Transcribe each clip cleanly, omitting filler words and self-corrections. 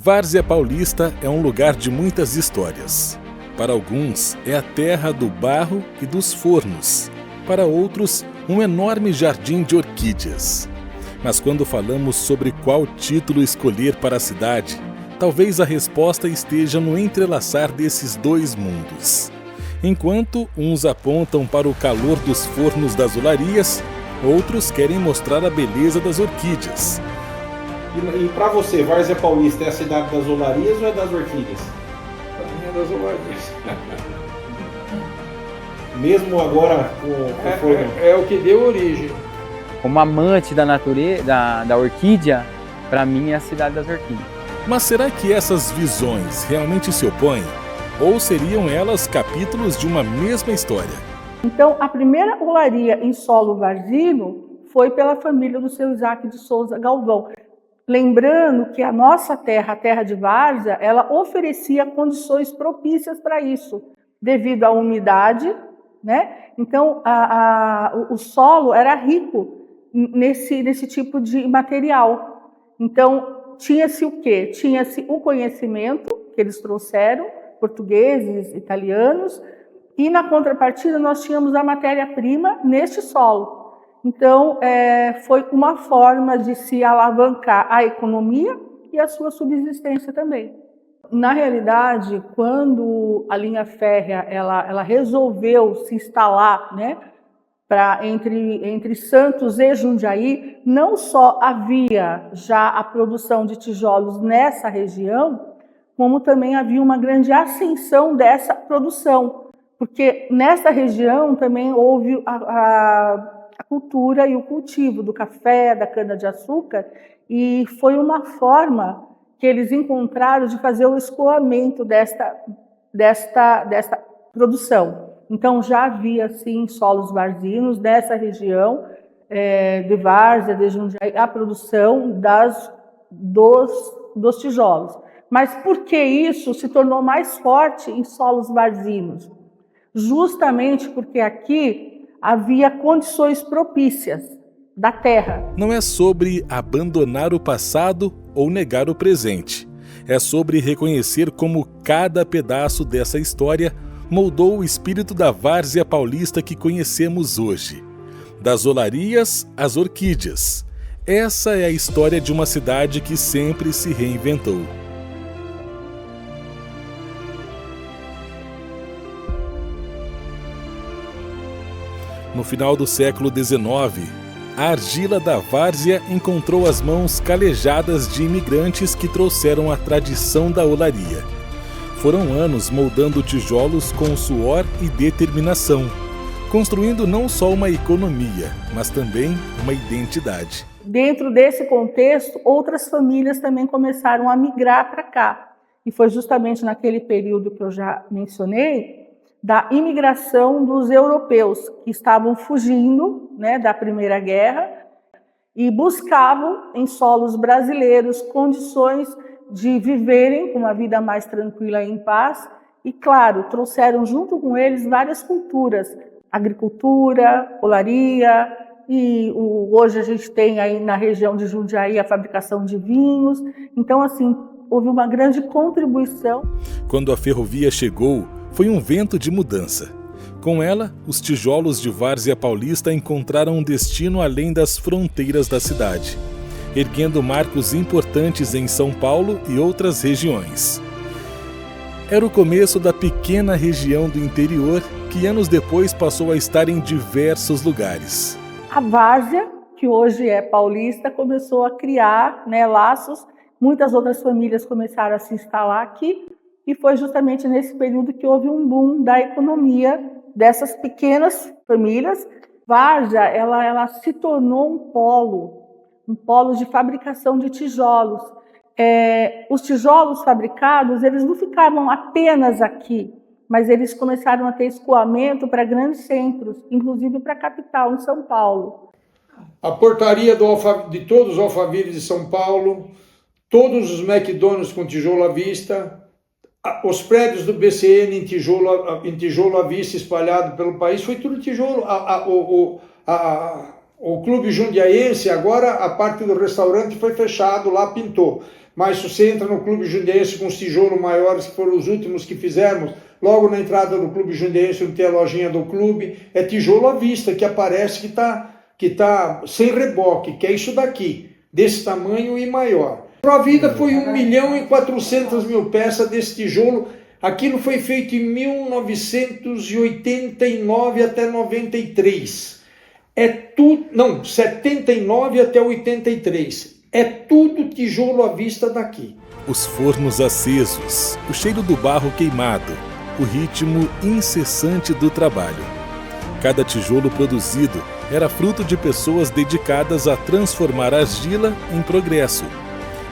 Várzea Paulista é um lugar de muitas histórias. Para alguns, é a terra do barro e dos fornos. Para outros, um enorme jardim de orquídeas. Mas quando falamos sobre qual título escolher para a cidade, talvez a resposta esteja no entrelaçar desses dois mundos. Enquanto uns apontam para o calor dos fornos das olarias, outros querem mostrar a beleza das orquídeas. E para você, Várzea Paulista é a cidade das olarias ou é das orquídeas? Para mim é das olarias. Mesmo agora com o forno? É o que deu origem. Como amante da natureza, da orquídea, para mim é a cidade das orquídeas. Mas será que essas visões realmente se opõem? Ou seriam elas capítulos de uma mesma história? Então, a primeira olaria em solo varzino foi pela família do seu Isaac de Souza Galvão. Lembrando que a nossa terra, a terra de várzea, ela oferecia condições propícias para isso, devido à umidade, né? Então, o solo era rico nesse tipo de material. Então, tinha-se o quê? Tinha-se o conhecimento que eles trouxeram, portugueses, italianos, e na contrapartida nós tínhamos a matéria-prima neste solo. Então, foi uma forma de se alavancar a economia e a sua subsistência também. Na realidade, quando a linha férrea ela resolveu se instalar, né, entre Santos e Jundiaí, não só havia já a produção de tijolos nessa região, como também havia uma grande ascensão dessa produção, porque nessa região também houve a cultura e o cultivo do café, da cana-de-açúcar, e foi uma forma que eles encontraram de fazer o escoamento desta produção. Então já havia, sim, solos varzinos nessa região de Várzea, de Jundiaí, a produção dos tijolos. Mas por que isso se tornou mais forte em solos varzinos? Justamente porque aqui havia condições propícias da terra. Não é sobre abandonar o passado ou negar o presente. É sobre reconhecer como cada pedaço dessa história moldou o espírito da Várzea Paulista que conhecemos hoje. Das olarias às orquídeas. Essa é a história de uma cidade que sempre se reinventou. No final do século XIX, a argila da várzea encontrou as mãos calejadas de imigrantes que trouxeram a tradição da olaria. Foram anos moldando tijolos com suor e determinação, construindo não só uma economia, mas também uma identidade. Dentro desse contexto, outras famílias também começaram a migrar para cá. E foi justamente naquele período que eu já mencionei, da imigração dos europeus que estavam fugindo, né, da Primeira Guerra e buscavam em solos brasileiros condições de viverem com uma vida mais tranquila e em paz e, claro, trouxeram junto com eles várias culturas, agricultura, olaria e hoje a gente tem aí na região de Jundiaí a fabricação de vinhos. Então, assim, houve uma grande contribuição. Quando a ferrovia chegou, foi um vento de mudança. Com ela, os tijolos de Várzea Paulista encontraram um destino além das fronteiras da cidade, erguendo marcos importantes em São Paulo e outras regiões. Era o começo da pequena região do interior que anos depois passou a estar em diversos lugares. A Várzea, que hoje é paulista, começou a criar, né, laços. Muitas outras famílias começaram a se instalar aqui. E foi justamente nesse período que houve um boom da economia dessas pequenas famílias. Várzea, ela se tornou um polo de fabricação de tijolos. Os tijolos fabricados, eles não ficavam apenas aqui, mas eles começaram a ter escoamento para grandes centros, inclusive para a capital, em São Paulo. A portaria de todos os alfaviles de São Paulo, todos os McDonald's com tijolo à vista, os prédios do BCN em tijolo à vista espalhado pelo país, foi tudo tijolo. O clube jundiaense, agora a parte do restaurante foi fechado, lá pintou. mas se você entra no Clube Jundiense com os tijolos maiores, que foram os últimos que fizemos, logo na entrada do Clube Jundiense, onde tem a lojinha do clube, é tijolo à vista, que aparece que tá sem reboque, que é isso daqui, desse tamanho e maior. A vida foi 1.400.000 peças desse tijolo. Aquilo foi feito em 1989 até 93. 79 até 83. É tudo tijolo à vista daqui. Os fornos acesos, o cheiro do barro queimado, o ritmo incessante do trabalho. Cada tijolo produzido era fruto de pessoas dedicadas a transformar a argila em progresso.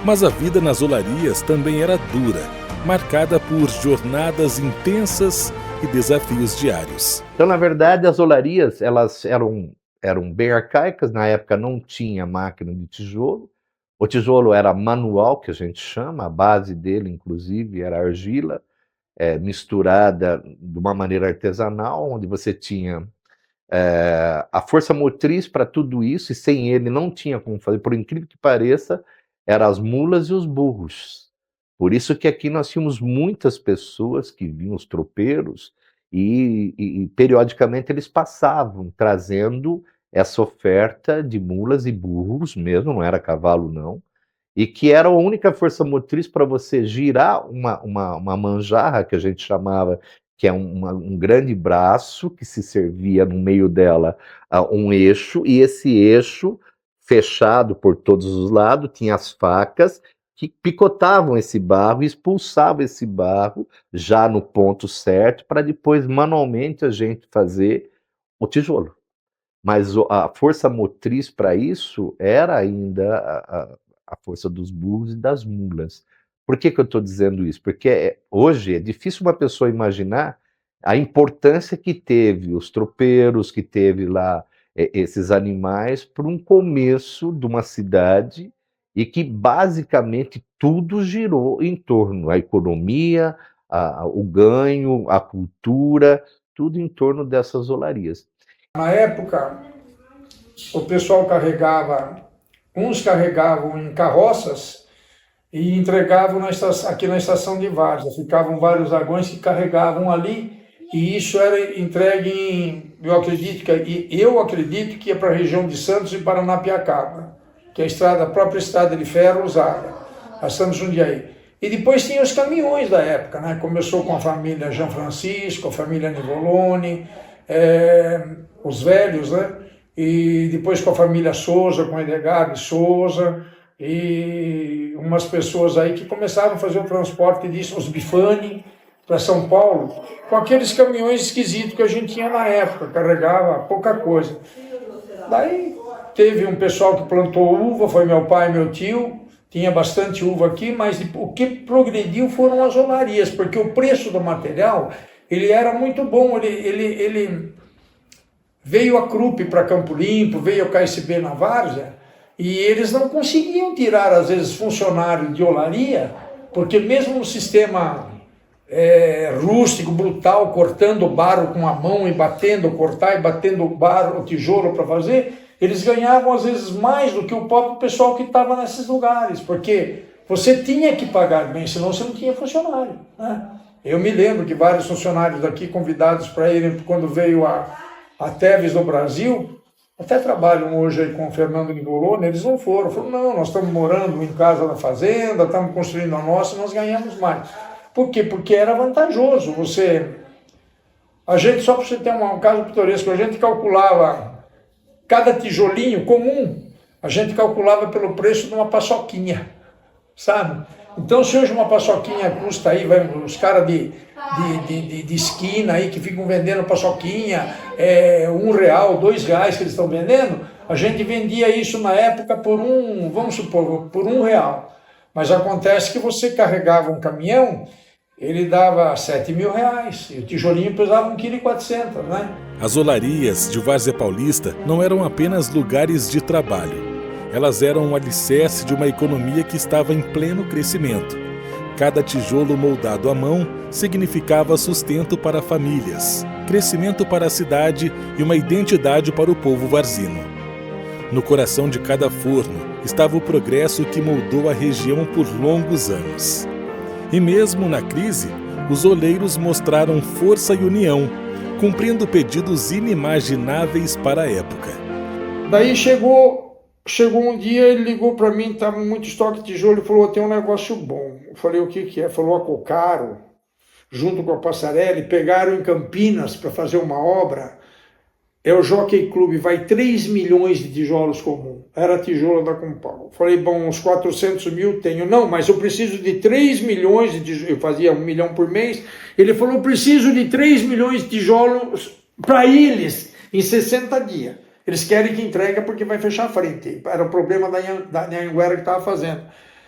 Mas a vida nas olarias também era dura, marcada por jornadas intensas e desafios diários. Então, na verdade, as olarias elas eram bem arcaicas. Na época não tinha máquina de tijolo. O tijolo era manual, que a gente chama, a base dele, inclusive, era argila, misturada de uma maneira artesanal, onde você tinha a força motriz para tudo isso, e sem ele não tinha como fazer. Por incrível que pareça, eram as mulas e os burros. Por isso que aqui nós tínhamos muitas pessoas que vinham, os tropeiros, e periodicamente eles passavam, trazendo essa oferta de mulas e burros mesmo, não era cavalo não, e que era a única força motriz para você girar uma manjarra, que a gente chamava, que é um grande braço, que se servia no meio dela um eixo, e esse eixo, fechado por todos os lados, tinha as facas, que picotavam esse barro e expulsavam esse barro já no ponto certo, para depois manualmente a gente fazer o tijolo. Mas a força motriz para isso era ainda a força dos burros e das mulas. Por que eu estou dizendo isso? Porque hoje é difícil uma pessoa imaginar a importância que teve os tropeiros, que teve lá esses animais, para um começo de uma cidade, e que basicamente tudo girou em torno da economia, o ganho, a cultura, tudo em torno dessas olarias. Na época, o pessoal uns carregavam em carroças e entregavam aqui na estação de Várzea. Ficavam vários vagões que carregavam ali, e isso era entregue eu acredito que ia para a região de Santos e Paranapiacaba, que é a própria estrada de ferro usada, a Santos Jundiaí. E depois tinha os caminhões da época, né? Começou com a família Jean Francisco, a família Nivolone, os velhos, né? E depois com a família Souza, com Edgar e Souza, e umas pessoas aí que começaram a fazer o transporte disso, os Bifani, para São Paulo, com aqueles caminhões esquisitos que a gente tinha na época, carregava pouca coisa. Daí teve um pessoal que plantou uva, foi meu pai e meu tio, tinha bastante uva aqui, mas o que progrediu foram as olarias, porque o preço do material, ele era muito bom, ele veio a Krupp para Campo Limpo, veio a KSB na Várzea, e eles não conseguiam tirar, às vezes, funcionários de olaria, porque mesmo no sistema rústico, brutal, cortando o barro com a mão e batendo, cortar e batendo o tijolo para fazer, eles ganhavam às vezes mais do que o próprio pessoal que estava nesses lugares, porque você tinha que pagar bem, senão você não tinha funcionário, né? Eu me lembro que vários funcionários daqui convidados para irem, quando veio a Teves do Brasil, até trabalham hoje aí com o Fernando Nivolone, eles não foram, falaram, não, nós estamos morando em casa na fazenda, estamos construindo a nossa, nós ganhamos mais. Por quê? Porque era vantajoso. A gente, só para você ter um caso pitoresco, a gente calculava cada tijolinho comum, a gente calculava pelo preço de uma paçoquinha, sabe? Então, se hoje uma paçoquinha custa aí, os caras de esquina aí que ficam vendendo paçoquinha, R$1, R$2 que eles estão vendendo, a gente vendia isso na época vamos supor, por R$1. Mas acontece que você carregava um caminhão, ele dava R$7.000, e o tijolinho pesava 1,4 kg, né? As olarias de Várzea Paulista não eram apenas lugares de trabalho. Elas eram um alicerce de uma economia que estava em pleno crescimento. Cada tijolo moldado à mão significava sustento para famílias, crescimento para a cidade e uma identidade para o povo varzino. No coração de cada forno estava o progresso que moldou a região por longos anos. E mesmo na crise, os oleiros mostraram força e união, cumprindo pedidos inimagináveis para a época. Daí chegou um dia, ele ligou para mim, estava muito estoque de tijolo, e falou, tem um negócio bom. Eu falei, o que é? Falou, a Cocaro, junto com a Passarelli, pegaram em Campinas para fazer uma obra. É o Jockey Club, vai 3 milhões de tijolos comum. Era tijolo da Compal. Falei, bom, uns 400 mil tenho. Não, mas eu preciso de 3 milhões de tijolos. Eu fazia 1 milhão por mês. Ele falou, eu preciso de 3 milhões de tijolos para eles em 60 dias. Eles querem que entregue porque vai fechar a frente. Era o problema da Anhanguera que estava fazendo.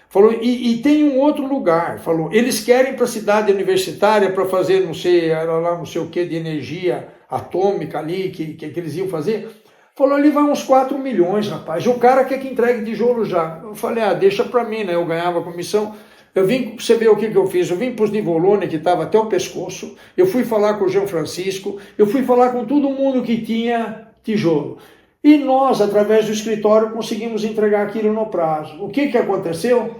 Falou, e tem um outro lugar. Falou, eles querem para a cidade universitária para fazer, não sei, era lá não sei o que, de energia atômica ali, que eles iam fazer. Falou, ali vai uns 4 milhões, rapaz. E o cara quer que entregue tijolo já. Eu falei, deixa para mim, né? Eu ganhava comissão. Eu vim, você vê o que eu fiz, eu vim para os Nivolone, que estava até o pescoço, eu fui falar com o João Francisco, eu fui falar com todo mundo que tinha tijolo. E nós, através do escritório, conseguimos entregar aquilo no prazo. O que aconteceu?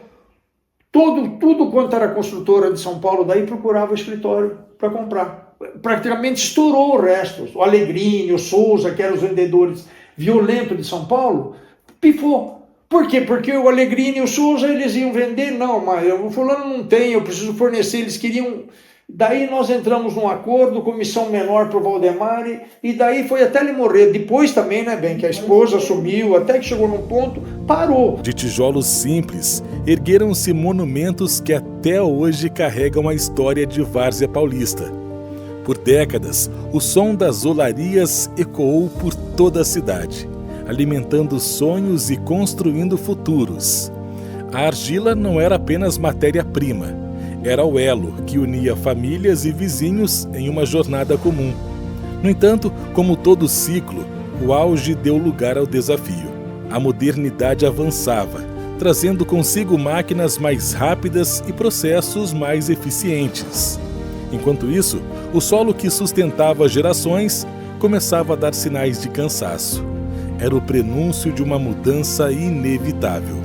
Tudo quanto era construtora de São Paulo, daí procurava o escritório para comprar. Praticamente estourou o resto. O Alegrini, o Souza, que eram os vendedores violentos de São Paulo, pifou. Por quê? Porque o Alegrini e o Souza, eles iam vender? Não, mas o fulano não tem, eu preciso fornecer, eles queriam... Daí nós entramos num acordo, comissão menor para o Valdemari, e daí foi até ele morrer. Depois também, né, bem, que a esposa sumiu, até que chegou num ponto, parou. De tijolos simples, ergueram-se monumentos que até hoje carregam a história de Várzea Paulista. Por décadas, o som das olarias ecoou por toda a cidade, alimentando sonhos e construindo futuros. A argila não era apenas matéria-prima, era o elo que unia famílias e vizinhos em uma jornada comum. No entanto, como todo ciclo, o auge deu lugar ao desafio. A modernidade avançava, trazendo consigo máquinas mais rápidas e processos mais eficientes. Enquanto isso, o solo que sustentava gerações começava a dar sinais de cansaço. Era o prenúncio de uma mudança inevitável.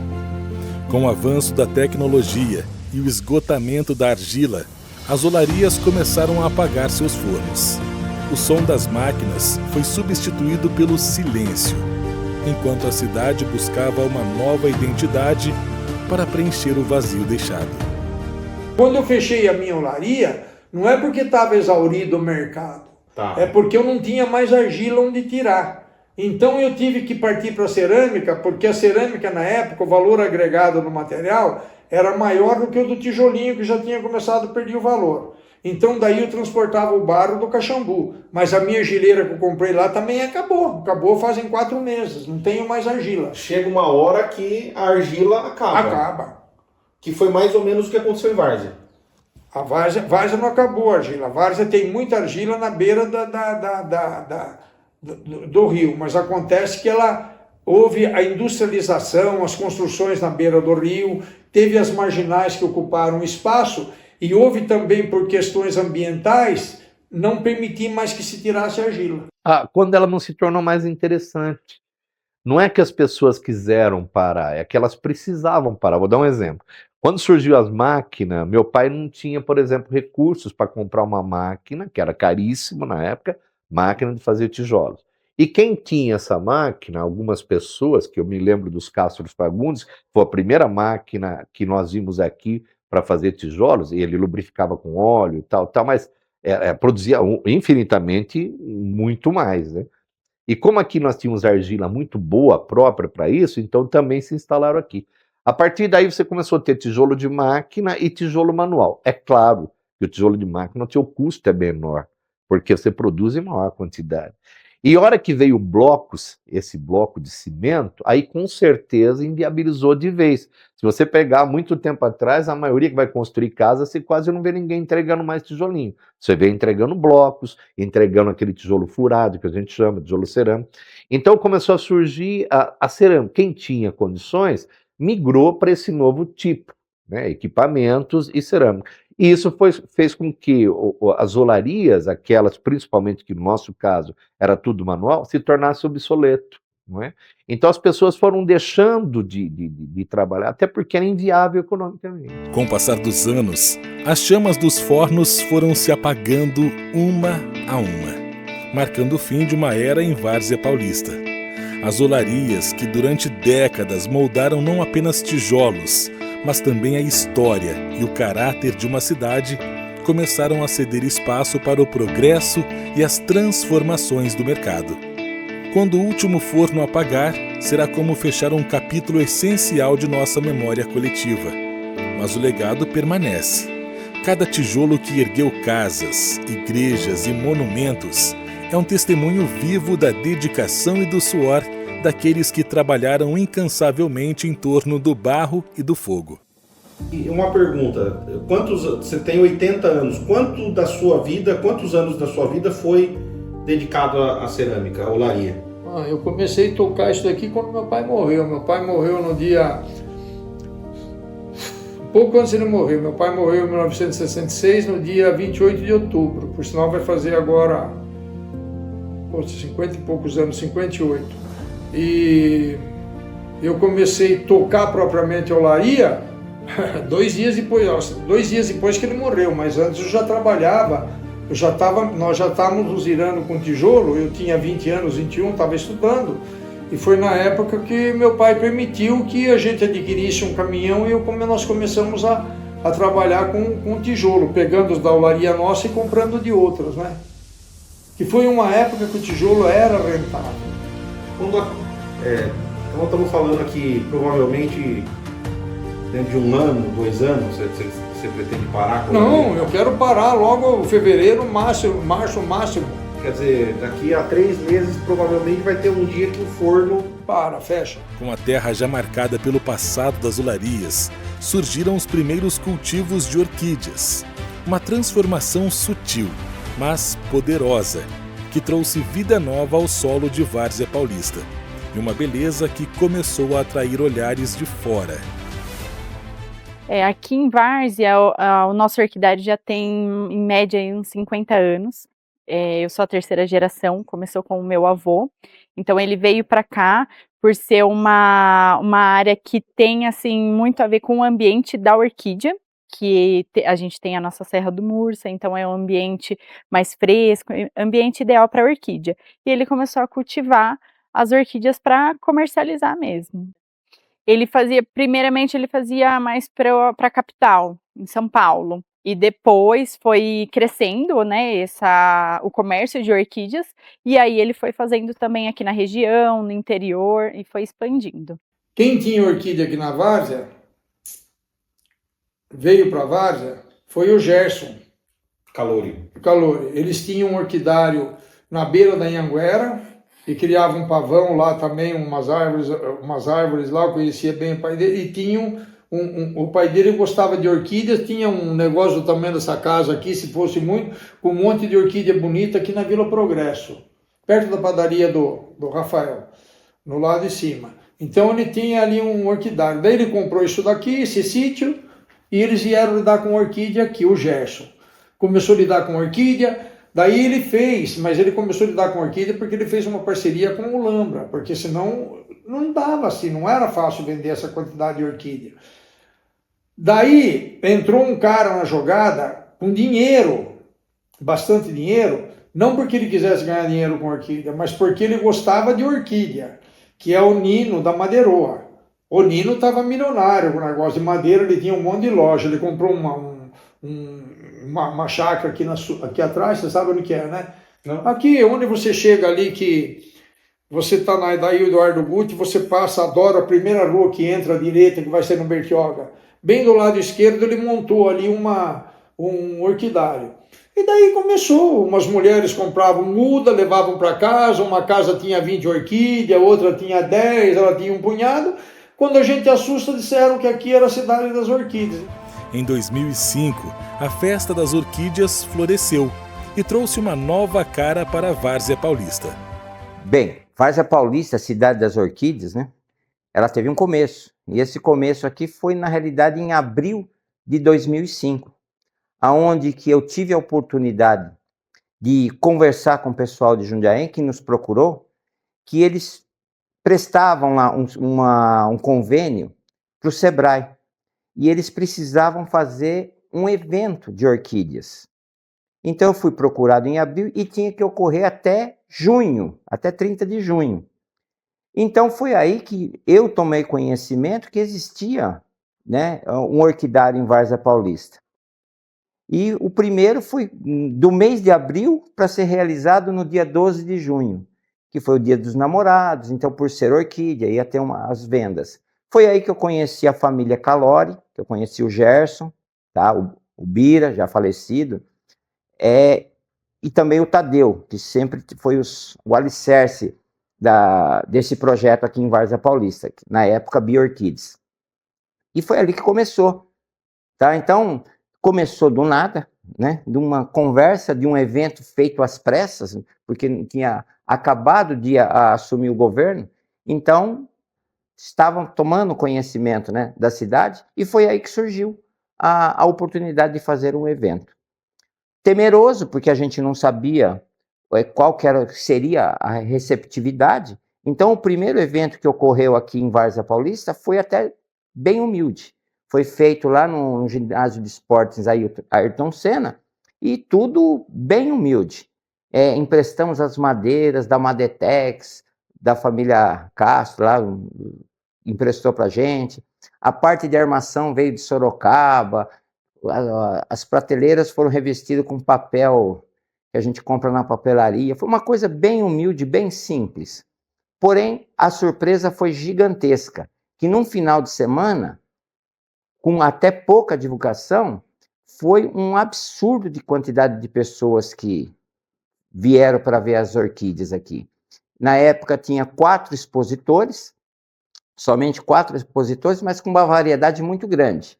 Com o avanço da tecnologia e o esgotamento da argila, as olarias começaram a apagar seus fornos. O som das máquinas foi substituído pelo silêncio, enquanto a cidade buscava uma nova identidade para preencher o vazio deixado. Quando eu fechei a minha olaria, não é porque estava exaurido o mercado, é porque eu não tinha mais argila onde tirar. Então eu tive que partir para a cerâmica, porque a cerâmica na época, o valor agregado no material era maior do que o do tijolinho, que já tinha começado a perder o valor. Então daí eu transportava o barro do Caxambu. Mas a minha argileira que eu comprei lá também acabou. Acabou fazem 4 meses, não tenho mais argila. Chega uma hora que a argila acaba. Acaba. Que foi mais ou menos o que aconteceu em Várzea. A Várzea não acabou a argila. A Várzea tem muita argila na beira do rio. Mas acontece que houve a industrialização, as construções na beira do rio, teve as marginais que ocuparam espaço e houve também, por questões ambientais, não permitir mais que se tirasse argila. Quando ela não se tornou mais interessante. Não é que as pessoas quiseram parar, é que elas precisavam parar. Vou dar um exemplo. Quando surgiu as máquinas, meu pai não tinha, por exemplo, recursos para comprar uma máquina, que era caríssimo na época, máquina de fazer tijolos. E quem tinha essa máquina, algumas pessoas, que eu me lembro dos Castro Fagundes, foi a primeira máquina que nós vimos aqui para fazer tijolos, e ele lubrificava com óleo e tal, mas produzia infinitamente muito mais, né? E como aqui nós tínhamos argila muito boa, própria para isso, então também se instalaram aqui. A partir daí você começou a ter tijolo de máquina e tijolo manual. É claro que o tijolo de máquina, o seu custo é menor, porque você produz em maior quantidade. E a hora que veio blocos, esse bloco de cimento, aí com certeza inviabilizou de vez. Se você pegar muito tempo atrás, a maioria que vai construir casa, você quase não vê ninguém entregando mais tijolinho. Você vê entregando blocos, entregando aquele tijolo furado, que a gente chama de tijolo cerâmico. Então começou a surgir a cerâmica. Quem tinha condições migrou para esse novo tipo, né? Equipamentos e cerâmica. E isso fez com que as olarias, aquelas principalmente que no nosso caso era tudo manual, se tornasse obsoleto. não é? Então as pessoas foram deixando de trabalhar, até porque era inviável economicamente. Com o passar dos anos, as chamas dos fornos foram se apagando uma a uma, marcando o fim de uma era em Várzea Paulista. As olarias que durante décadas moldaram não apenas tijolos, mas também a história e o caráter de uma cidade, começaram a ceder espaço para o progresso e as transformações do mercado. Quando o último forno apagar, será como fechar um capítulo essencial de nossa memória coletiva. Mas o legado permanece. Cada tijolo que ergueu casas, igrejas e monumentos é um testemunho vivo da dedicação e do suor daqueles que trabalharam incansavelmente em torno do barro e do fogo. E uma pergunta, você tem 80 anos, quantos anos da sua vida foi dedicado à cerâmica, à olaria? Eu comecei a tocar isso daqui quando meu pai morreu. Meu pai morreu no dia... pouco antes de ele morrer. Meu pai morreu em 1966, no dia 28 de outubro. Por sinal, vai fazer agora 50 e poucos anos, 58. E eu comecei a tocar propriamente a olaria 2 dias depois que ele morreu. Mas antes eu já trabalhava. Nós já estávamos usinando com tijolo, eu tinha 20 anos, 21, estava estudando, e foi na época que meu pai permitiu que a gente adquirisse um caminhão e nós começamos a trabalhar com tijolo, pegando os da olaria nossa e comprando de outras, né? Que foi uma época que o tijolo era rentável. Então estamos falando aqui, provavelmente, dentro de 1 ano, 2 anos, você pretende parar com Não, eu quero parar logo fevereiro, março máximo. Quer dizer, daqui a 3 meses provavelmente vai ter um dia que o forno fecha. Com a terra já marcada pelo passado das olarias, surgiram os primeiros cultivos de orquídeas. Uma transformação sutil, mas poderosa, que trouxe vida nova ao solo de Várzea Paulista. E uma beleza que começou a atrair olhares de fora. Aqui em Várzea, o nosso orquidário já tem, em média, uns 50 anos. Eu sou a 3ª geração, começou com o meu avô. Então, ele veio para cá por ser uma área que tem, assim, muito a ver com o ambiente da orquídea, que a gente tem a nossa Serra do Mursa, então é um ambiente mais fresco, ambiente ideal para orquídea. E ele começou a cultivar as orquídeas para comercializar mesmo. Primeiramente ele fazia mais para a capital, em São Paulo, e depois foi crescendo, né, o comércio de orquídeas, e aí ele foi fazendo também aqui na região, no interior, e foi expandindo. Quem tinha orquídea aqui na Várzea, veio para a Várzea, foi o Gerson Calori. Eles tinham um orquidário na beira da Anhanguera, e criava um pavão lá também, umas árvores lá, eu conhecia bem o pai dele, e tinha o pai dele gostava de orquídeas, tinha um negócio do tamanho dessa casa aqui, se fosse muito, com um monte de orquídea bonita aqui na Vila Progresso, perto da padaria do Rafael, no lado de cima. Então ele tinha ali um orquidário, daí ele comprou isso daqui, esse sítio, e eles vieram lidar com orquídea aqui, o Gerson. Começou a lidar com orquídea. Daí ele começou a lidar com orquídea porque ele fez uma parceria com o Lambra, porque senão não dava assim, não era fácil vender essa quantidade de orquídea. Daí entrou um cara na jogada com dinheiro, bastante dinheiro, não porque ele quisesse ganhar dinheiro com orquídea, mas porque ele gostava de orquídea, que é o Nino da Madeiroa. O Nino estava milionário com o negócio de madeira, ele tinha um monte de loja, ele comprou uma chácara aqui atrás, você sabe onde que é, né? Não. Aqui, onde você chega ali, que você está na Eduardo Guti, você passa, adora a primeira rua que entra à direita, que vai ser no Bertioga. Bem do lado esquerdo, ele montou ali um orquidário. E daí começou, umas mulheres compravam muda, levavam para casa, uma casa tinha 20 orquídeas, outra tinha 10, ela tinha um punhado. Quando a gente assusta, disseram que aqui era a cidade das orquídeas. Em 2005, a Festa das Orquídeas floresceu e trouxe uma nova cara para a Várzea Paulista. Bem, Várzea Paulista, cidade das orquídeas, né? Ela teve um começo. E esse começo aqui foi, na realidade, em abril de 2005, aonde que eu tive a oportunidade de conversar com o pessoal de Jundiaí, que nos procurou, que eles prestavam lá um convênio para o Sebrae. E eles precisavam fazer um evento de orquídeas. Então eu fui procurado em abril e tinha que ocorrer até junho, até 30 de junho. Então foi aí que eu tomei conhecimento que existia, né, um orquidário em Várzea Paulista. E o primeiro foi do mês de abril para ser realizado no dia 12 de junho, que foi o dia dos namorados, então por ser orquídea ia ter as vendas. Foi aí que eu conheci a família Calori, que eu conheci o Gerson, tá? o Bira, já falecido, e também o Tadeu, que sempre foi o alicerce desse projeto aqui em Várzea Paulista, na época Biorquids. E foi ali que começou. Tá? Então, começou do nada, né? De uma conversa, de um evento feito às pressas, porque tinha acabado de assumir o governo, então estavam tomando conhecimento, né, da cidade, e foi aí que surgiu a oportunidade de fazer um evento. Temeroso, porque a gente não sabia qual seria a receptividade, então o primeiro evento que ocorreu aqui em Várzea Paulista foi até bem humilde. Foi feito lá no ginásio de esportes Ayrton Senna, e tudo bem humilde. Emprestamos as madeiras da Madetex, da família Castro, lá emprestou para a gente. A parte de armação veio de Sorocaba, as prateleiras foram revestidas com papel que a gente compra na papelaria. Foi uma coisa bem humilde, bem simples. Porém, a surpresa foi gigantesca, que num final de semana, com até pouca divulgação, foi um absurdo de quantidade de pessoas que vieram para ver as orquídeas aqui. Na época tinha 4 expositores, somente 4 expositores, mas com uma variedade muito grande.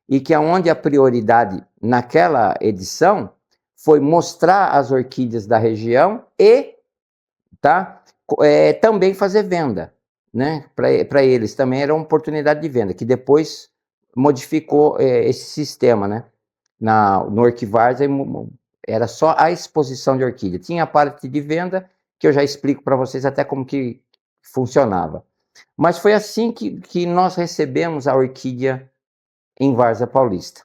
E que aonde a prioridade naquela edição foi mostrar as orquídeas da região e também fazer venda, né? Para eles também era uma oportunidade de venda, que depois modificou esse sistema, né? No Orquivárzea era só a exposição de orquídea. Tinha a parte de venda, que eu já explico para vocês até como que funcionava. Mas foi assim que nós recebemos a orquídea em Várzea Paulista.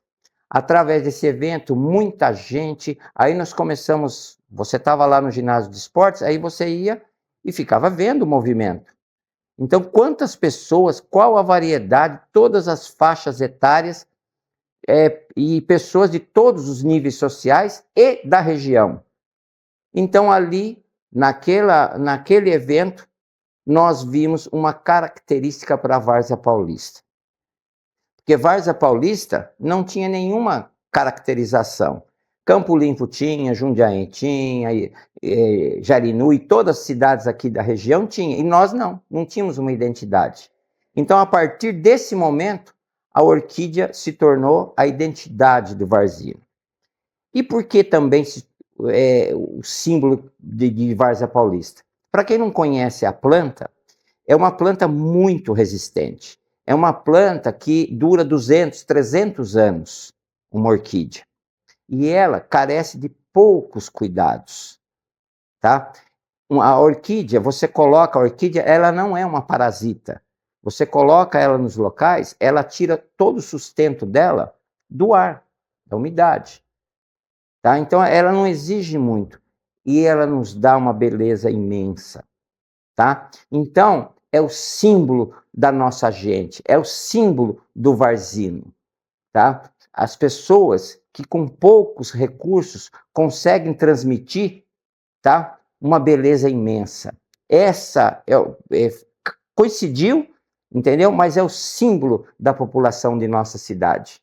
Através desse evento, muita gente, aí nós começamos, você estava lá no ginásio de esportes, aí você ia e ficava vendo o movimento. Então, quantas pessoas, qual a variedade, todas as faixas etárias, e pessoas de todos os níveis sociais e da região. Então, ali, naquele evento, nós vimos uma característica para a Várzea Paulista. Porque Várzea Paulista não tinha nenhuma caracterização. Campo Limpo tinha, Jundiaí tinha, Jarinu e todas as cidades aqui da região tinham, e nós não tínhamos uma identidade. Então, a partir desse momento, a orquídea se tornou a identidade do Varzino. E por que também o símbolo de Várzea Paulista? Para quem não conhece a planta, é uma planta muito resistente. É uma planta que dura 200, 300 anos, uma orquídea. E ela carece de poucos cuidados, tá? A orquídea, você coloca a orquídea, ela não é uma parasita. Você coloca ela nos locais, ela tira todo o sustento dela do ar, da umidade. Tá? Então, ela não exige muito. E ela nos dá uma beleza imensa. Tá? Então, é o símbolo da nossa gente, é o símbolo do Varzino. Tá? As pessoas que com poucos recursos conseguem transmitir, tá, uma beleza imensa. Essa coincidiu, entendeu? Mas é o símbolo da população de nossa cidade.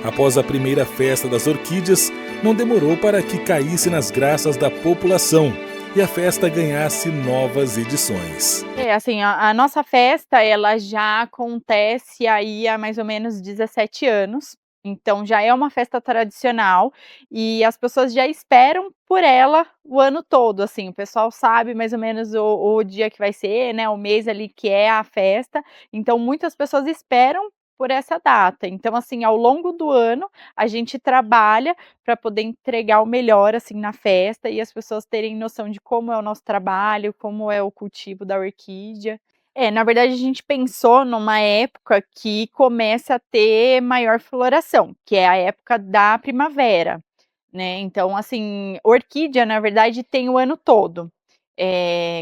Após a primeira festa das orquídeas, não demorou para que caísse nas graças da população e a festa ganhasse novas edições. Assim, a nossa festa, ela já acontece aí há mais ou menos 17 anos. Então já é uma festa tradicional e as pessoas já esperam por ela o ano todo, assim, o pessoal sabe mais ou menos o dia que vai ser, né, o mês ali que é a festa, então muitas pessoas esperam por essa data. Então, assim, ao longo do ano, a gente trabalha para poder entregar o melhor, assim, na festa e as pessoas terem noção de como é o nosso trabalho, como é o cultivo da orquídea. Na verdade a gente pensou numa época que começa a ter maior floração, que é a época da primavera, né, então assim, orquídea na verdade tem o ano todo.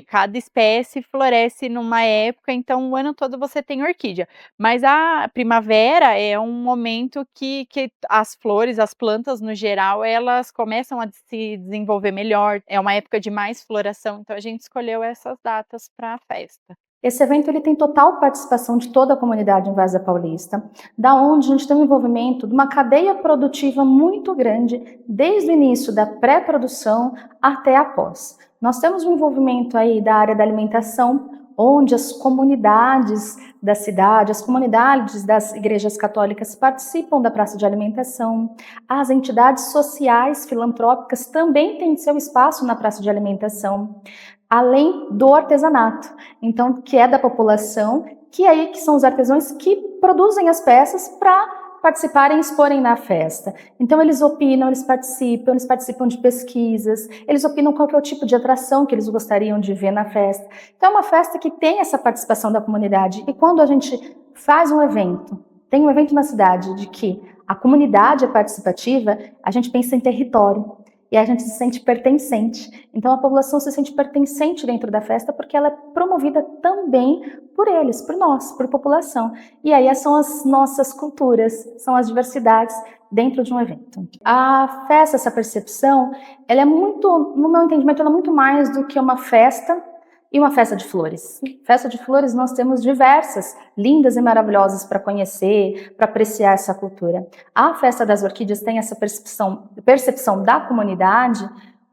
Cada espécie floresce numa época, então o ano todo você tem orquídea. Mas a primavera é um momento que as flores, as plantas no geral, elas começam a se desenvolver melhor, é uma época de mais floração, então a gente escolheu essas datas para a festa. Esse evento ele tem total participação de toda a comunidade em Várzea Paulista, da onde a gente tem um envolvimento de uma cadeia produtiva muito grande, desde o início da pré-produção até após. Nós temos um envolvimento aí da área da alimentação, onde as comunidades da cidade, as comunidades das igrejas católicas participam da praça de alimentação, as entidades sociais filantrópicas também têm seu espaço na praça de alimentação, além do artesanato, então que é da população, que são os artesãos que produzem as peças para participarem e exporem na festa. Então eles opinam, eles participam de pesquisas, eles opinam qual que é o tipo de atração que eles gostariam de ver na festa. Então é uma festa que tem essa participação da comunidade, e quando a gente faz um evento, tem um evento na cidade de que a comunidade é participativa, a gente pensa em território. E a gente se sente pertencente. Então a população se sente pertencente dentro da festa porque ela é promovida também por eles, por nós, por população. E aí são as nossas culturas, são as diversidades dentro de um evento. A festa, essa percepção, ela é muito, no meu entendimento, ela é muito mais do que uma festa e uma festa de flores. Festa de flores nós temos diversas, lindas e maravilhosas para conhecer, para apreciar essa cultura. A festa das orquídeas tem essa percepção da comunidade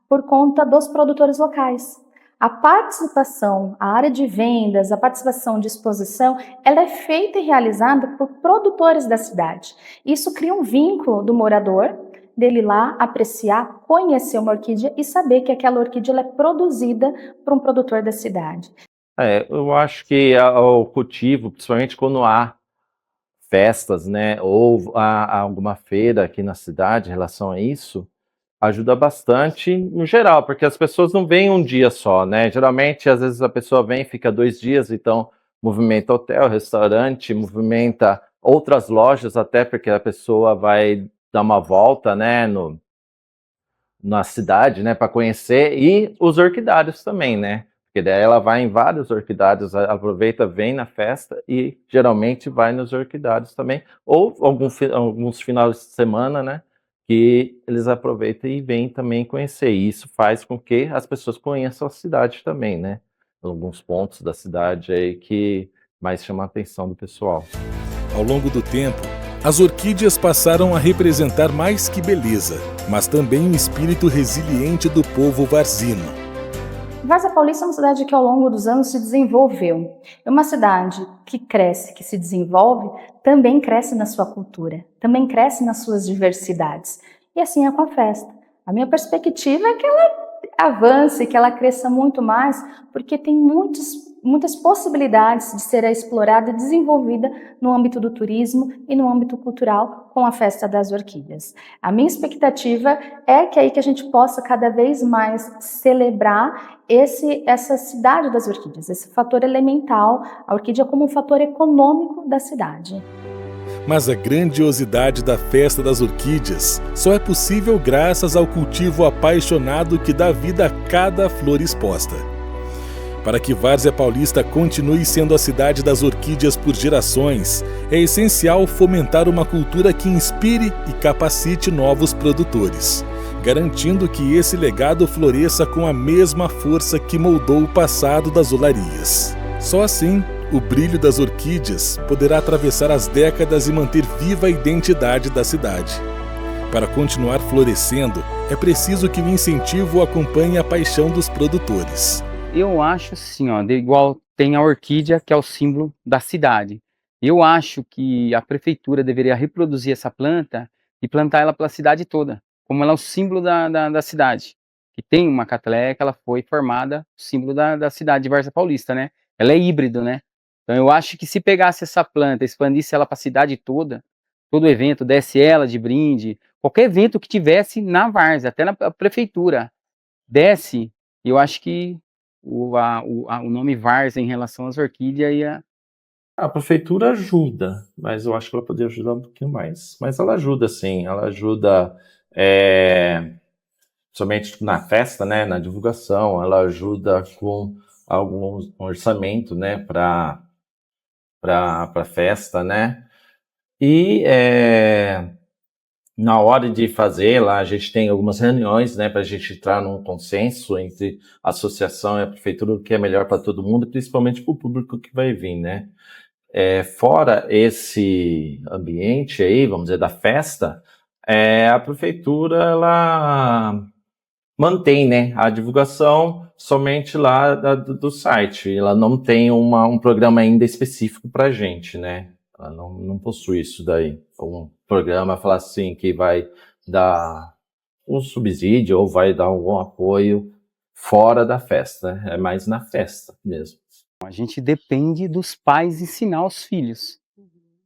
por conta dos produtores locais. A participação, a área de vendas, a participação de exposição, ela é feita e realizada por produtores da cidade. Isso cria um vínculo do morador, dele ir lá apreciar, conhecer uma orquídea e saber que aquela orquídea ela é produzida por um produtor da cidade. Eu acho que o cultivo, principalmente quando há festas, né, ou há alguma feira aqui na cidade em relação a isso, ajuda bastante no geral, porque as pessoas não vêm um dia só, né? Geralmente, às vezes a pessoa vem e fica 2 dias, então movimenta hotel, restaurante, movimenta outras lojas até, porque a pessoa vai dar uma volta, né, na cidade, né, para conhecer, e os orquidários também, né, porque daí ela vai em vários orquidários, aproveita, vem na festa e geralmente vai nos orquidários também, ou alguns finais de semana, né, que eles aproveitam e vêm também conhecer, e isso faz com que as pessoas conheçam a cidade também, né, alguns pontos da cidade aí que mais chamam a atenção do pessoal. Ao longo do tempo, as orquídeas passaram a representar mais que beleza, mas também o espírito resiliente do povo varzino. Várzea Paulista é uma cidade que ao longo dos anos se desenvolveu. É uma cidade que cresce, que se desenvolve, também cresce na sua cultura, também cresce nas suas diversidades. E assim é com a festa. A minha perspectiva é que ela avance, que ela cresça muito mais, porque tem muitas possibilidades de ser explorada e desenvolvida no âmbito do turismo e no âmbito cultural com a Festa das Orquídeas. A minha expectativa é que a gente possa cada vez mais celebrar essa cidade das orquídeas, esse fator elemental, a orquídea como um fator econômico da cidade. Mas a grandiosidade da Festa das Orquídeas só é possível graças ao cultivo apaixonado que dá vida a cada flor exposta. Para que Várzea Paulista continue sendo a cidade das orquídeas por gerações, é essencial fomentar uma cultura que inspire e capacite novos produtores, garantindo que esse legado floresça com a mesma força que moldou o passado das olarias. Só assim, o brilho das orquídeas poderá atravessar as décadas e manter viva a identidade da cidade. Para continuar florescendo, é preciso que o incentivo acompanhe a paixão dos produtores. Eu acho assim, igual tem a orquídea, que é o símbolo da cidade. Eu acho que a prefeitura deveria reproduzir essa planta e plantar ela pela cidade toda, como ela é o símbolo da cidade. Que tem uma catleia que ela foi formada, o símbolo da cidade de Várzea Paulista, né? Ela é híbrido, né? Então eu acho que se pegasse essa planta, expandisse ela para a cidade toda, todo evento, desse ela de brinde, qualquer evento que tivesse na Várzea, até na prefeitura, desse, eu acho que o nome Várzea em relação às orquídeas e a... A prefeitura ajuda, mas eu acho que ela poderia ajudar um pouquinho mais. Mas ela ajuda, sim. Ela ajuda somente na festa, né, na divulgação. Ela ajuda com algum orçamento, né, para festa, né. E na hora de fazer lá, a gente tem algumas reuniões, né, para a gente entrar num consenso entre a associação e a prefeitura, o que é melhor para todo mundo, principalmente para o público que vai vir, né. Fora esse ambiente aí, vamos dizer, da festa, a prefeitura, ela mantém, né, a divulgação somente lá do site. Ela não tem um programa ainda específico para a gente, né. Ela não possui isso daí. Um programa, falar assim, que vai dar um subsídio ou vai dar algum apoio fora da festa, né? É mais na festa mesmo. A gente depende dos pais ensinar os filhos.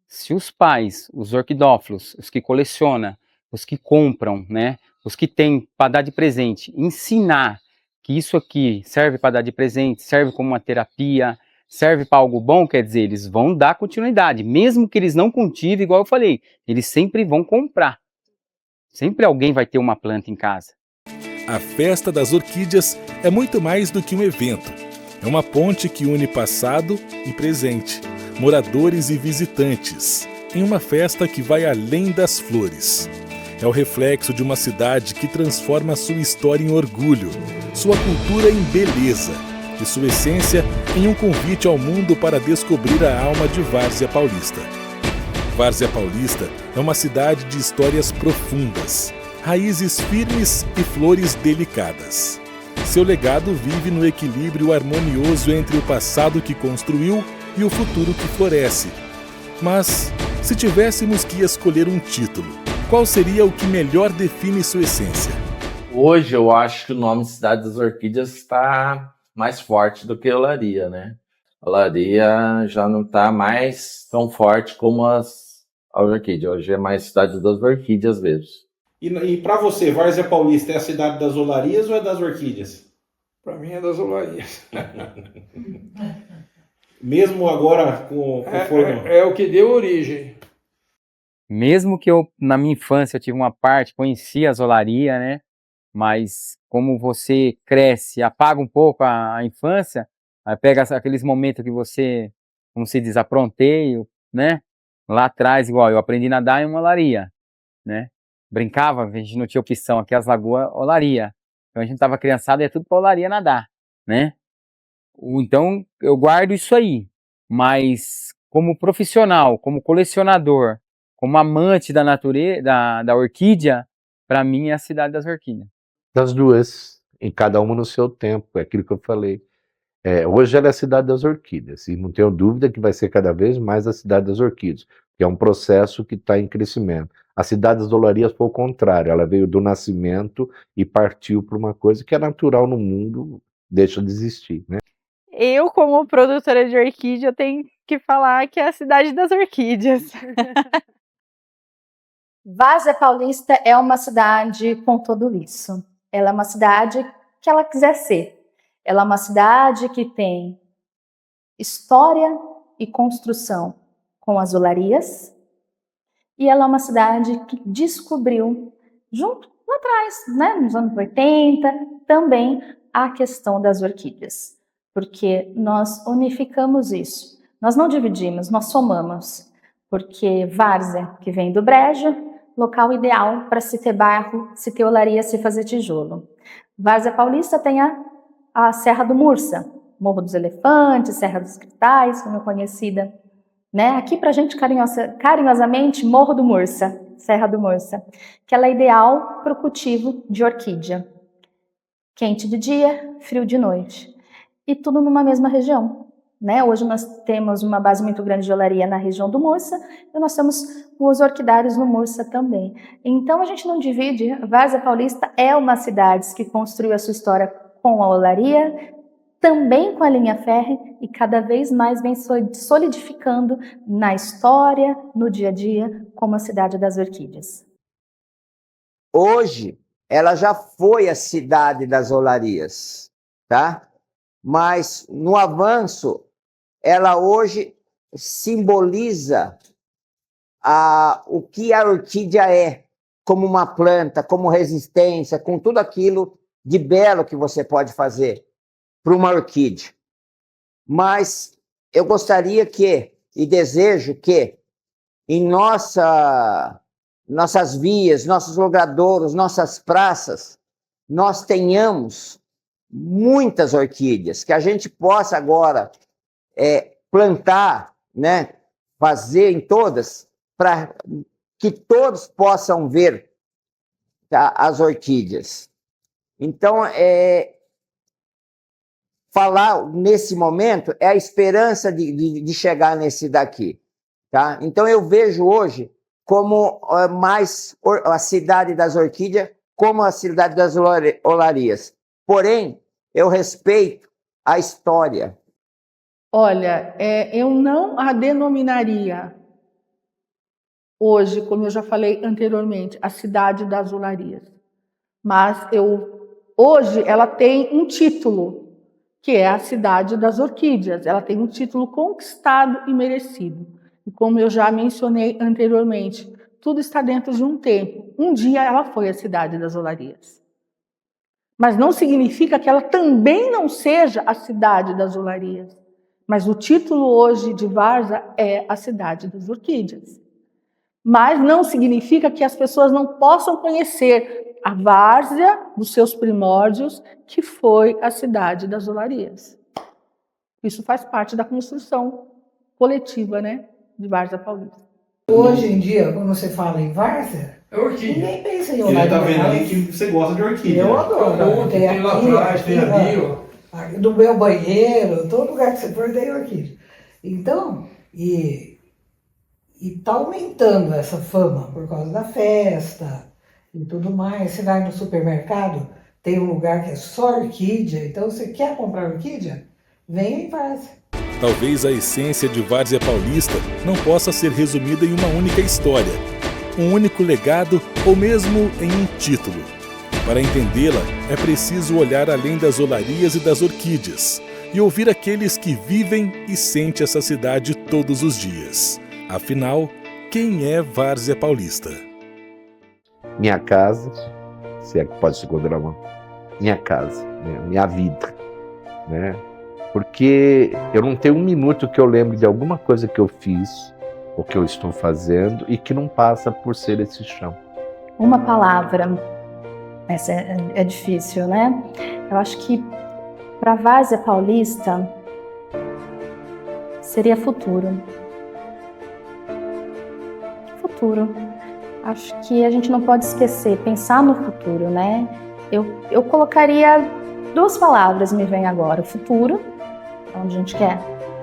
Se os pais, os orquidófilos, os que colecionam, os que compram, né, os que têm para dar de presente, ensinar que isso aqui serve para dar de presente, serve como uma terapia, serve para algo bom, quer dizer, eles vão dar continuidade, mesmo que eles não cultivem, igual eu falei, eles sempre vão comprar. Sempre alguém vai ter uma planta em casa. A Festa das Orquídeas é muito mais do que um evento. É uma ponte que une passado e presente, moradores e visitantes, em uma festa que vai além das flores. É o reflexo de uma cidade que transforma sua história em orgulho, sua cultura em beleza e sua essência em um convite ao mundo para descobrir a alma de Várzea Paulista. Várzea Paulista é uma cidade de histórias profundas, raízes firmes e flores delicadas. Seu legado vive no equilíbrio harmonioso entre o passado que construiu e o futuro que floresce. Mas, se tivéssemos que escolher um título, qual seria o que melhor define sua essência? Hoje eu acho que o nome Cidade das Orquídeas está mais forte do que a Olaria, né? A Olaria já não está mais tão forte como a orquídea. Hoje é mais Cidade das Orquídeas mesmo. E para você, Várzea Paulista é a cidade das olarias ou é das orquídeas? Para mim é das olarias. Mesmo agora com é o que deu origem. Mesmo que eu, na minha infância, eu tive uma parte, conhecia as olarias, né? Mas como você cresce, apaga um pouco a infância, aí pega aqueles momentos que você, como se diz, apronteio, né? Lá atrás, igual eu aprendi a nadar em uma olaria, né? Brincava, a gente não tinha opção, aqui as lagoas, olaria. Então a gente tava criançada, ia tudo pra olaria nadar, né? Então eu guardo isso aí, mas como profissional, como colecionador, como amante da natureza, da orquídea, para mim é a Cidade das Orquídeas. Das duas, em cada uma no seu tempo, é aquilo que eu falei. Hoje ela é a Cidade das Orquídeas, e não tenho dúvida que vai ser cada vez mais a Cidade das Orquídeas, que é um processo que está em crescimento. A Cidade das Olarias foi o contrário, ela veio do nascimento e partiu para uma coisa que é natural no mundo, deixa de existir, né? Eu, como produtora de orquídea, tenho que falar que é a Cidade das Orquídeas. Várzea Paulista é uma cidade com tudo isso. Ela é uma cidade que ela quiser ser. Ela é uma cidade que tem história e construção com as olarias. E ela é uma cidade que descobriu, junto lá atrás, né, nos anos 80, também a questão das orquídeas. Porque nós unificamos isso. Nós não dividimos, nós somamos. Porque Várzea, que vem do brejo, local ideal para se ter bairro, se ter olaria, se fazer tijolo. Várzea Paulista tem a Serra do Mursa, Morro dos Elefantes, Serra dos Cristais, como é conhecida, né? Aqui para a gente carinhosamente, Morro do Mursa, Serra do Mursa, que ela é ideal para o cultivo de orquídea. Quente de dia, frio de noite. E tudo numa mesma região. Né? Hoje nós temos uma base muito grande de olaria na região do Mursa e nós temos os orquidários no Mursa também. Então a gente não divide. Várzea Paulista é uma cidade que construiu a sua história com a olaria, também com a linha férrea e cada vez mais vem solidificando na história, no dia a dia, como a cidade das orquídeas. Hoje ela já foi a cidade das olarias, tá? mas no avanço, ela hoje simboliza o que a orquídea é, como uma planta, como resistência, com tudo aquilo de belo que você pode fazer para uma orquídea. Mas eu gostaria e desejo que em nossas vias, nossos logradouros, nossas praças, nós tenhamos muitas orquídeas, que a gente possa agora plantar, né, fazer em todas, para que todos possam ver, tá, as orquídeas. Então, falar nesse momento é a esperança de chegar nesse daqui. Tá? Então, eu vejo hoje como mais a cidade das orquídeas, como a cidade das olarias. Porém, eu respeito a história. Olha, eu não a denominaria hoje, como eu já falei anteriormente, a cidade das olarias. Mas hoje ela tem um título, que é a cidade das orquídeas. Ela tem um título conquistado e merecido. E como eu já mencionei anteriormente, tudo está dentro de um tempo. Um dia ela foi a cidade das olarias. Mas não significa que ela também não seja a cidade das olarias. Mas o título hoje de Várzea é a cidade das orquídeas. Mas não significa que as pessoas não possam conhecer a Várzea dos seus primórdios, que foi a cidade das olarias. Isso faz parte da construção coletiva, né, de Várzea Paulista. Hoje em dia, quando você fala em Várzea, ninguém pensa em olaria. Você tá vendo ali que você gosta de orquídea. Eu adoro. Tem lá atrás, tem ali, ó. No meu banheiro, todo lugar que você for tem orquídea. Então, e tá aumentando essa fama por causa da festa e tudo mais. Você vai no supermercado, tem um lugar que é só orquídea. Então, você quer comprar orquídea? Venha em Várzea. Talvez a essência de Várzea Paulista não possa ser resumida em uma única história, um único legado ou mesmo em um título. Para entendê-la, é preciso olhar além das olarias e das orquídeas e ouvir aqueles que vivem e sentem essa cidade todos os dias. Afinal, quem é Várzea Paulista? Minha casa, se é que pode se considerar minha casa, minha vida, né? Porque eu não tenho um minuto que eu lembre de alguma coisa que eu fiz ou que eu estou fazendo e que não passa por ser esse chão. Uma palavra, essa é difícil, né? Eu acho que para Várzea Paulista seria futuro. Futuro. Acho que a gente não pode esquecer, pensar no futuro, né? Eu colocaria duas palavras, me vem agora: o futuro, onde a gente quer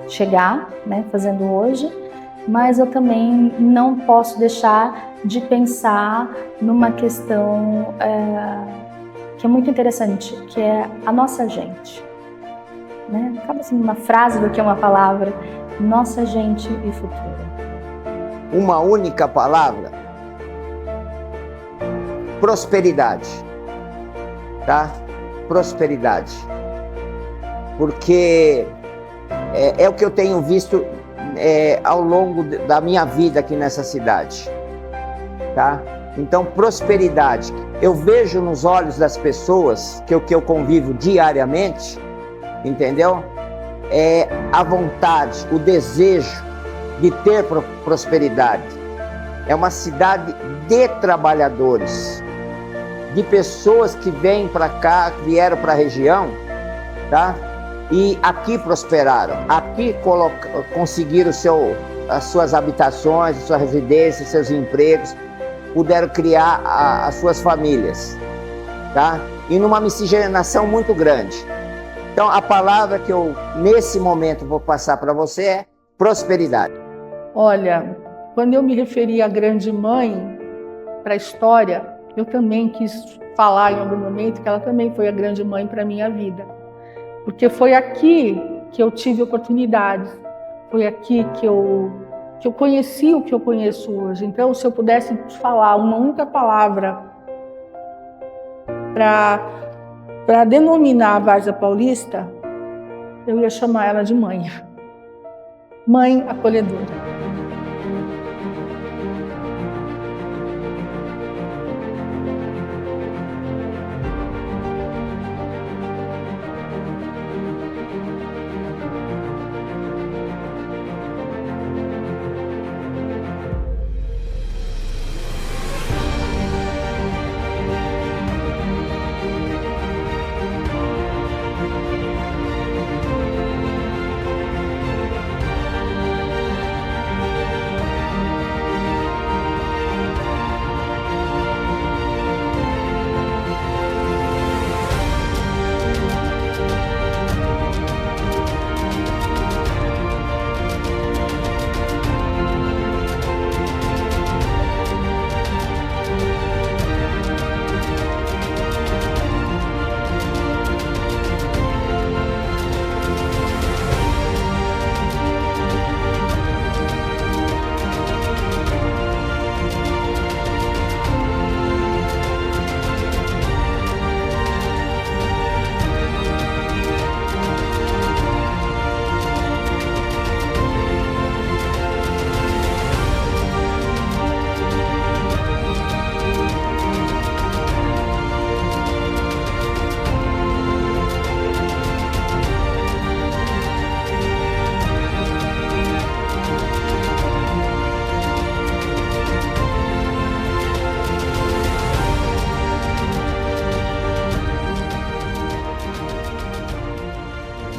chegar, né, fazendo hoje, mas eu também não posso deixar de pensar numa questão que é muito interessante, que é a nossa gente. Né? Acaba sendo uma frase do que uma palavra: nossa gente e futuro. Uma única palavra: prosperidade. Tá? Prosperidade. Porque é o que eu tenho visto ao longo da minha vida aqui nessa cidade. Tá? Então, prosperidade. Eu vejo nos olhos das pessoas que eu convivo diariamente, entendeu? A vontade, o desejo de ter prosperidade. É uma cidade de trabalhadores, de pessoas que vêm para cá, que vieram para a região, tá? E aqui prosperaram, aqui conseguiram as suas habitações, as suas residências, seus empregos, puderam criar as suas famílias, tá? E numa miscigenação muito grande. Então, a palavra que eu, nesse momento, vou passar para você é prosperidade. Olha, quando eu me referi à grande mãe para a história, eu também quis falar em algum momento que ela também foi a grande mãe para a minha vida. Porque foi aqui que eu tive oportunidades, foi aqui que eu conheci o que eu conheço hoje. Então, se eu pudesse falar uma única palavra para denominar a Várzea Paulista, eu ia chamar ela de mãe. Mãe acolhedora.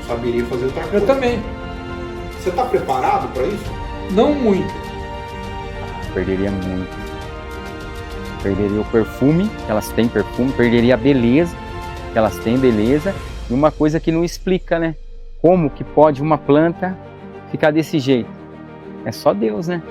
Saberia fazer outra coisa. Eu também. Você está preparado para isso? Não muito. Perderia muito. Perderia o perfume, que elas têm perfume, perderia a beleza, que elas têm beleza, e uma coisa que não explica, né? Como que pode uma planta ficar desse jeito? É só Deus, né?